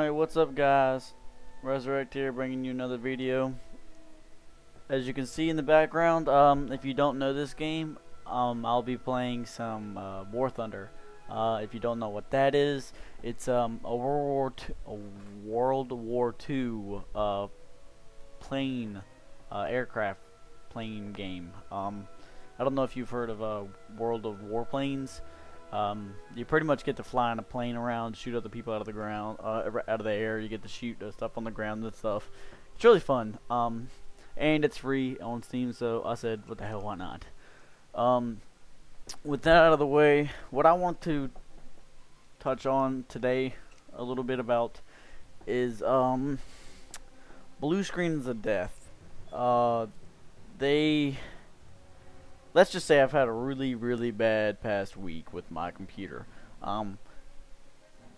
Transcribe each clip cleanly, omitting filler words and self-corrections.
Alright, what's up guys? Resuhrrect here, bringing you another video. As you can see in the background, if you don't know this game, I'll be playing some War Thunder. If you don't know what that is, it's a World War II plane, aircraft plane game. I don't know if you've heard of World of Warplanes. You pretty much get to fly in a plane around, shoot other people out of the ground, out of the air. You get to shoot stuff on the ground and stuff. It's really fun. And it's free on Steam, so I said, what the hell, why not? With that out of the way, what I want to touch on today a little bit about is blue screens of death. Let's just say I've had a really bad past week with my computer.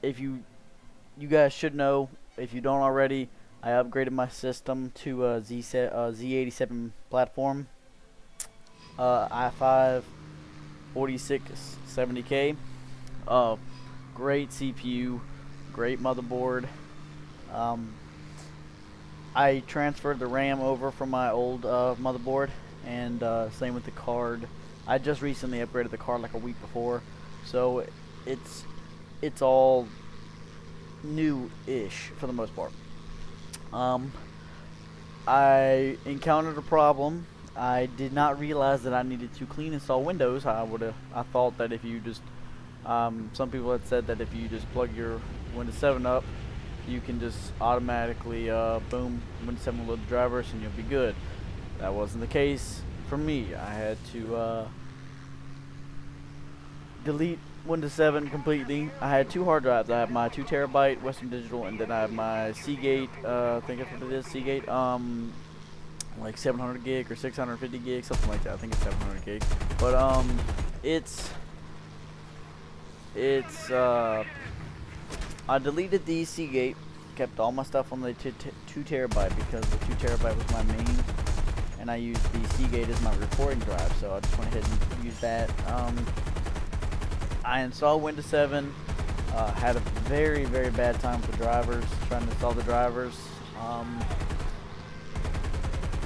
If you guys should know, if you don't already, I upgraded my system to a Z87 platform, i5 4670K. Great CPU, great motherboard. I transferred the RAM over from my old motherboard, and same with the card. I just recently upgraded the card like a week before, so it's all new-ish for the most part. I encountered a problem. I did not realize that I needed to clean install Windows. I thought that if you just some people had said that if you just plug your Windows 7 up, you can just automatically boom, Windows 7 load the drivers and you'll be good. That wasn't the case for me. I had to delete Windows 7 completely. I had two hard drives. I have my 2 terabyte Western Digital, and then I have my Seagate, I think that's what it is, Seagate, like 700 gig or 650 gig, something like that. I think it's 700 gig. But I deleted the Seagate, kept all my stuff on the 2 terabyte because the 2 terabyte was my main, and I used the Seagate as my recording drive, so I just went ahead and used that. I installed Windows 7, had a very bad time with the drivers, trying to install the drivers.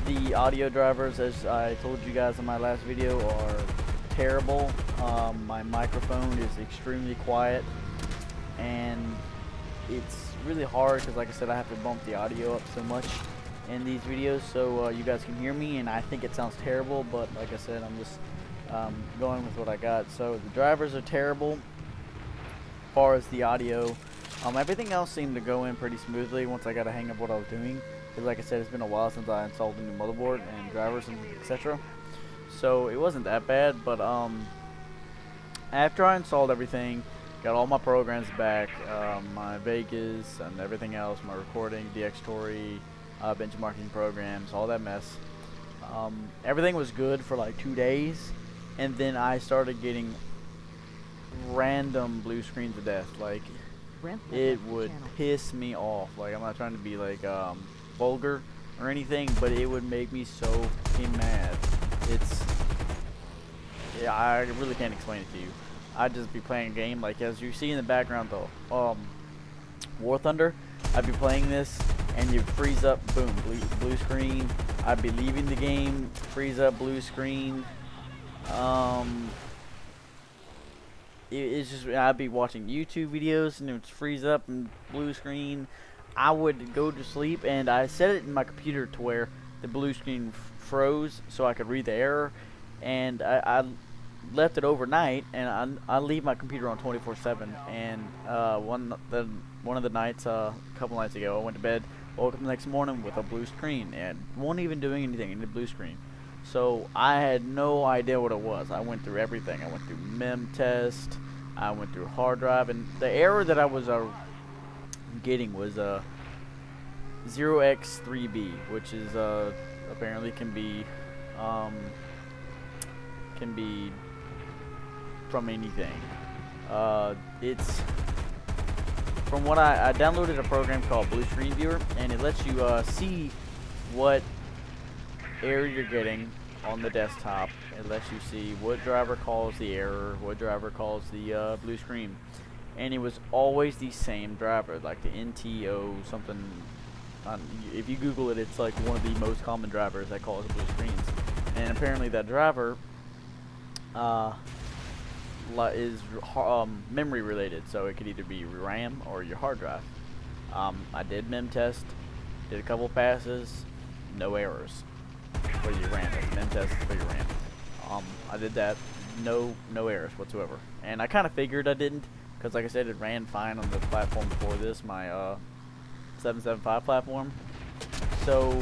The audio drivers, as I told you guys in my last video, are terrible. My microphone is extremely quiet, and it's really hard because, like I said, I have to bump the audio up so much in these videos so you guys can hear me, and I think it sounds terrible, but like I said, I'm just going with what I got. So the drivers are terrible as far as the audio. Everything else seemed to go in pretty smoothly once I got a hang of what I was doing, because like I said, it's been a while since I installed a new motherboard and drivers and etc. So it wasn't that bad, but after I installed everything, got all my programs back, my Vegas and everything else, my recording, DxTory, benchmarking programs, all that mess. Everything was good for like 2 days, and then I started getting random blue screens of death. Like, it would piss me off. Like, I'm not trying to be like vulgar or anything, but it would make me so fucking mad. Yeah, I really can't explain it to you. I'd just be playing a game, like as you see in the background though, War Thunder. I'd be playing this and you'd freeze up, boom, blue screen. I'd be leaving the game, freeze up, blue screen. It's just, I'd be watching YouTube videos and it would freeze up and blue screen. I would go to sleep, and I set it in my computer to where the blue screen froze so I could read the error, and I left it overnight, and I leave my computer on 24/7. And one of the nights, a couple nights ago, I went to bed, woke up the next morning with a blue screen, and wasn't even doing anything in the blue screen. So I had no idea what it was. I went through everything. I went through mem test, I went through hard drive, and the error that I was getting was 0x3b, which is apparently can be from anything. It's from what I downloaded a program called Blue Screen Viewer, and it lets you see what error you're getting on the desktop. It lets you see what driver calls the error, what driver calls the blue screen, and it was always the same driver, like the NTO something. If you Google it, it's like one of the most common drivers that cause blue screens. And apparently that driver is memory related, so it could either be RAM or your hard drive. I did mem test, did a couple passes, no errors for your RAM. Mem test for your RAM. I did that, no errors whatsoever. And I kind of figured I didn't, because like I said, it ran fine on the platform before this, my 775 platform. So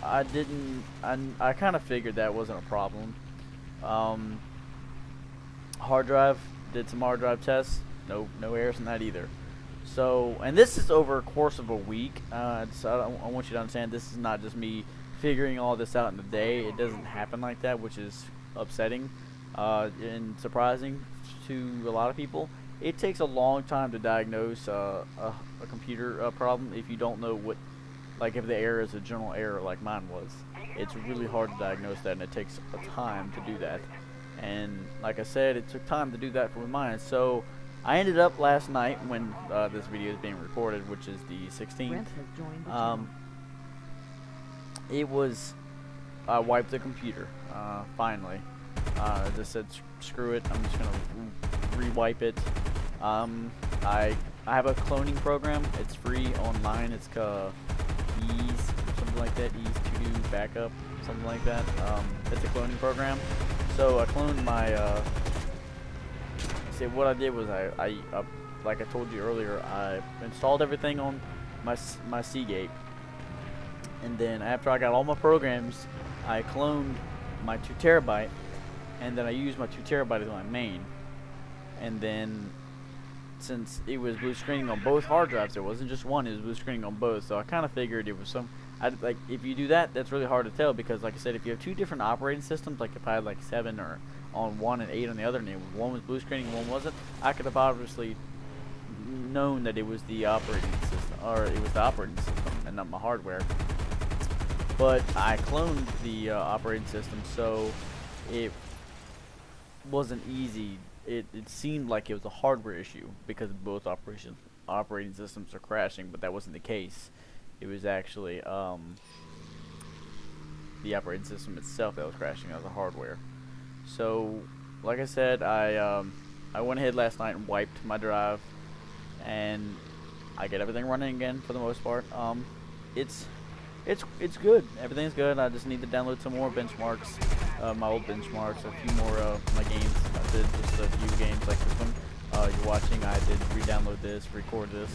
I kind of figured that wasn't a problem. Hard drive, did some hard drive tests, no errors in that either. So, and this is over a course of a week. So I want you to understand, this is not just me figuring all this out in a day. It doesn't happen like that, which is upsetting and surprising to a lot of people. It takes a long time to diagnose a computer problem if you don't know what, like if the error is a general error like mine was. It's really hard to diagnose that, and it takes a time to do that. And like I said, it took time to do that for mine. So I ended up last night, when this video is being recorded, which is the 16th, it was, I wiped the computer, finally. I just said, screw it, I'm just going to re-wipe it. I have a cloning program. It's free online. It's called Ease, something like that, Ease to do backup, something like that. It's a cloning program. So I cloned my, what I did was I like I told you earlier, I installed everything on my Seagate, and then after I got all my programs, I cloned my 2 terabyte, and then I used my 2 terabyte as my main. And then since it was blue screening on both hard drives, it wasn't just one, it was blue screening on both. So I kind of figured it was some, like if you do that, that's really hard to tell, because like I said, if you have 2 different operating systems, like if I had like 7 or on one and 8 on the other, and one was blue screening and one wasn't, I could have obviously known that it was the operating system, or it was the operating system and not my hardware. But I cloned the operating system, so it wasn't easy. It seemed like it was a hardware issue because both operating systems are crashing, but that wasn't the case. It was actually the operating system itself that was crashing. That was the hardware. So, like I said, I went ahead last night and wiped my drive, and I get everything running again for the most part. It's good. Everything's good. I just need to download some more benchmarks, my old benchmarks, a few more my games. I did just a few games like this one you're watching. I did re-download this, record this.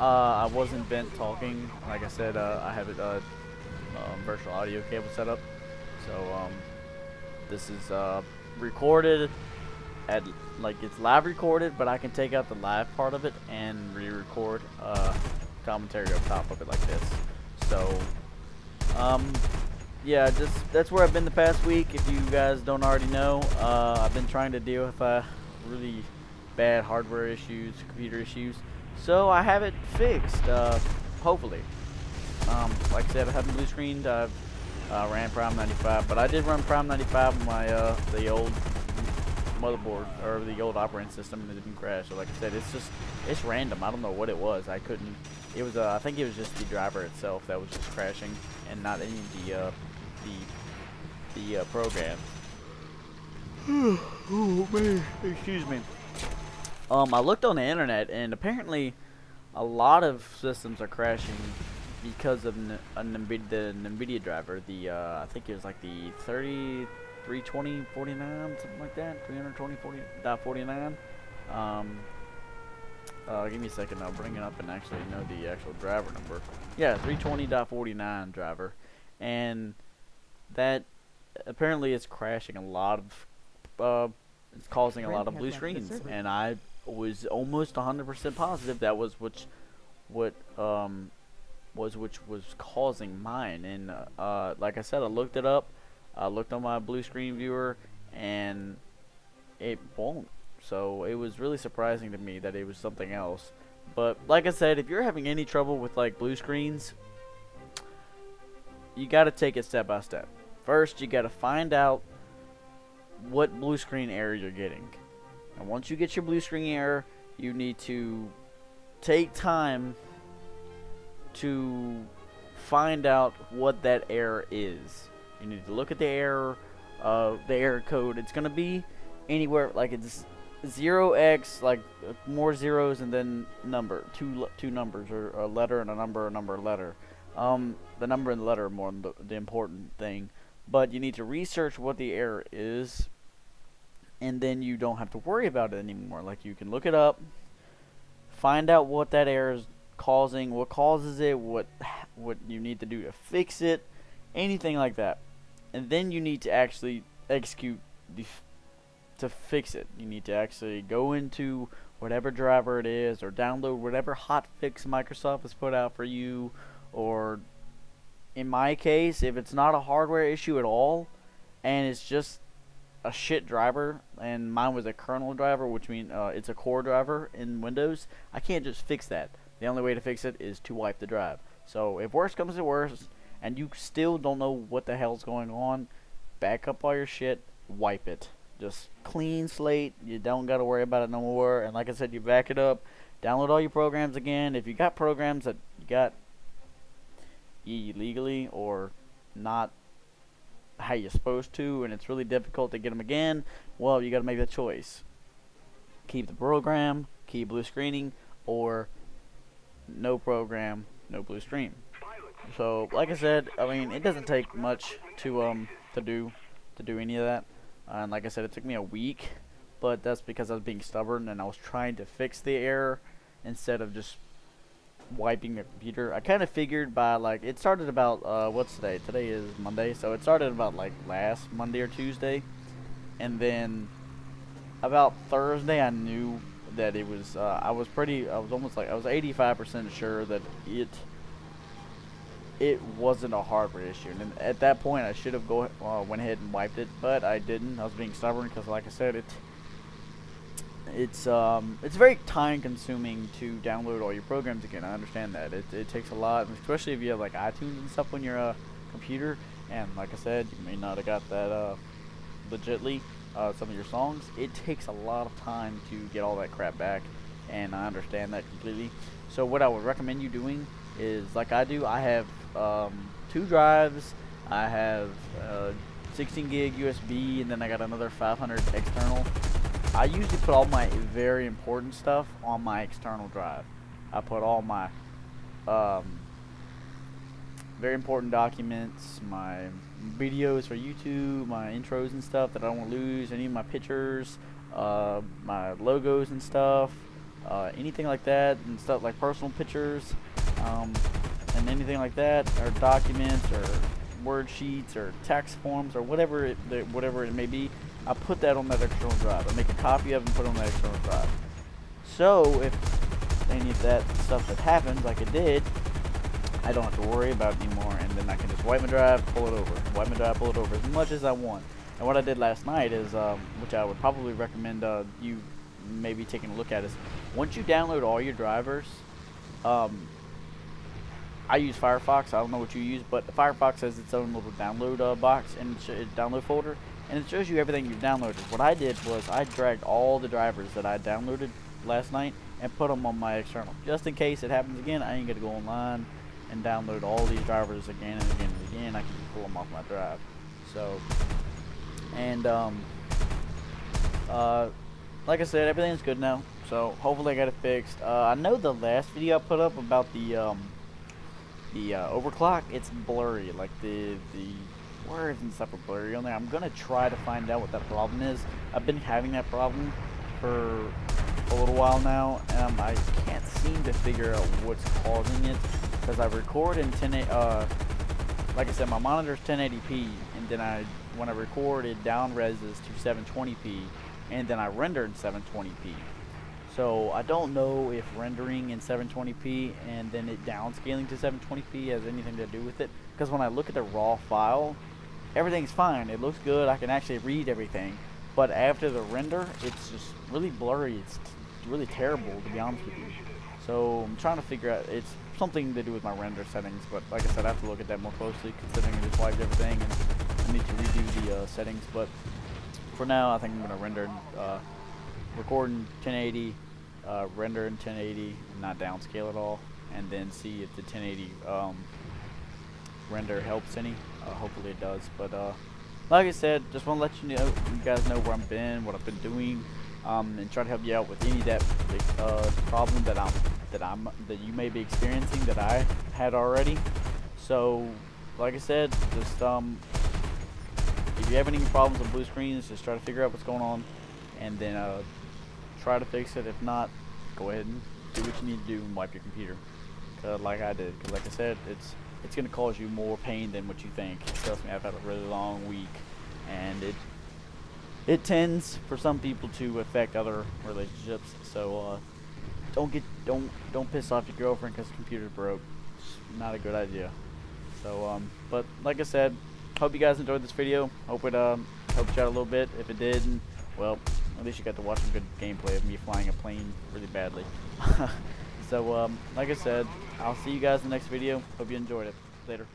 I wasn't vent talking. Like I said, I have it virtual audio cable set up. So this is recorded at, like, it's live recorded, but I can take out the live part of it and re-record commentary up top of it like this. So yeah, just that's where I've been the past week. If you guys don't already know, I've been trying to deal with really bad hardware issues, computer issues. So I have it fixed, hopefully. Like I said, I haven't blue screened. I've ran Prime 95, but I did run Prime 95 on my the old motherboard, or the old operating system, and it didn't crash. So like I said, it's random. I don't know what it was. I couldn't. It was I think it was just the driver itself that was just crashing, and not any of the program. Oh man, excuse me. I looked on the internet, and apparently a lot of systems are crashing because of the NVIDIA driver. The I think it was like the 320.49, something like that, 320.49. Give me a second, I'll bring it up and actually know the actual driver number. Yeah, 320.49 driver, and that apparently is crashing a lot of, it's causing a lot of blue screens, and I was almost 100% positive that was which was causing mine. And like I said, I looked it up. I looked on my blue screen viewer, and it won't. So it was really surprising to me that it was something else. But like I said, if you're having any trouble with like blue screens, you got to take it step by step. First, you got to find out what blue screen error you're getting. And once you get your blue screen error, you need to take time to find out what that error is. You need to look at the error code. It's gonna be anywhere, like it's 0x, like more zeros and then two numbers, or a letter and a number, a letter. The number and the letter are more the important thing, but you need to research what the error is, and then you don't have to worry about it anymore. Like, you can look it up, find out what that error is causing, what causes it, what you need to do to fix it, anything like that. And then you need to actually execute to fix it. You need to actually go into whatever driver it is, or download whatever hotfix Microsoft has put out for you, or in my case, if it's not a hardware issue at all and it's just a shit driver, and mine was a kernel driver, which means it's a core driver in Windows, I can't just fix that. The only way to fix it is to wipe the drive. So if worst comes to worst and you still don't know what the hell's going on, back up all your shit, wipe it. Just clean slate. You don't got to worry about it no more. And like I said, you back it up, download all your programs again. If you got programs that you got illegally or not how you're supposed to, and it's really difficult to get them again, well, you got to make that choice. Keep the program, keep blue screening, or no program, no blue screen. So, like I said, I mean, it doesn't take much to do any of that. And like I said, it took me a week, but that's because I was being stubborn and I was trying to fix the error instead of just wiping the computer. I kind of figured by, like, it started about what's today? Today is Monday, so it started about like last Monday or Tuesday, and then about Thursday I knew that it was I was 85% sure that it wasn't a hardware issue, and at that point I should have went ahead and wiped it, but I didn't. I was being stubborn because, like I said, it's very time consuming to download all your programs again. I understand that it takes a lot, especially if you have like iTunes and stuff on your computer, and like I said, you may not have got that legitly some of your songs. It takes a lot of time to get all that crap back, and I understand that completely. So what I would recommend you doing is, like I do, I have 2 drives. I have 16 gig USB, and then I got another 500 external. I usually put all my very important stuff on my external drive. I put all my very important documents, my videos for YouTube, my intros and stuff that I don't want to lose, any of my pictures, my logos and stuff, anything like that, and stuff like personal pictures, and anything like that, or documents, or word sheets, or tax forms, or whatever it may be. I put that on that external drive. I make a copy of it and put it on that external drive. So if any of that stuff that happens, like it did, I don't have to worry about it anymore, and then I can just wipe my drive, pull it over, wipe my drive, pull it over as much as I want. And what I did last night is, which I would probably recommend you maybe taking a look at, is once you download all your drivers, I use Firefox. I don't know what you use, but Firefox has its own little download box and download folder, and it shows you everything you've downloaded. What I did was I dragged all the drivers that I downloaded last night and put them on my external. Just in case it happens again, I ain't got to go online and download all these drivers again and again and again. I can just pull them off my drive. So, and like I said, everything's good now. So hopefully I got it fixed. I know the last video I put up about the overclock, it's blurry. Like the words and stuff are blurry on there. I'm gonna try to find out what that problem is. I've been having that problem for a little while now, and I can't seem to figure out what's causing it, because I record in like I said, my monitor's 1080p, and then when I record, it down reses to 720p, and then I render in 720p. So I don't know if rendering in 720p and then it downscaling to 720p has anything to do with it, because when I look at the raw file, everything's fine. It looks good. I can actually read everything, but after the render, it's just really blurry. It's really terrible, to be honest with you. So I'm trying to figure out, it's something to do with my render settings, but like I said, I have to look at that more closely, considering I just wiped everything and I need to redo the settings. But for now, I think I'm going to render recording 1080, render in 1080, and not downscale at all, and then see if the 1080 render helps any. Hopefully it does. But like I said, just want to let you guys know where I've been, what I've been doing, and try to help you out with any of that problem that you may be experiencing that I had already. So, like I said, just if you have any problems with blue screens, just try to figure out what's going on, and then try to fix it. If not, go ahead and do what you need to do and wipe your computer, like I did. Because like I said, it's going to cause you more pain than what you think. Trust me, I've had a really long week, and it tends for some people to affect other relationships. So don't piss off your girlfriend because the computer's broke. It's not a good idea. So but like I said, hope you guys enjoyed this video. Hope it helped you out a little bit. If it didn't, well, at least you got to watch some good gameplay of me flying a plane really badly. So like I said, I'll see you guys in the next video. Hope you enjoyed it. Later.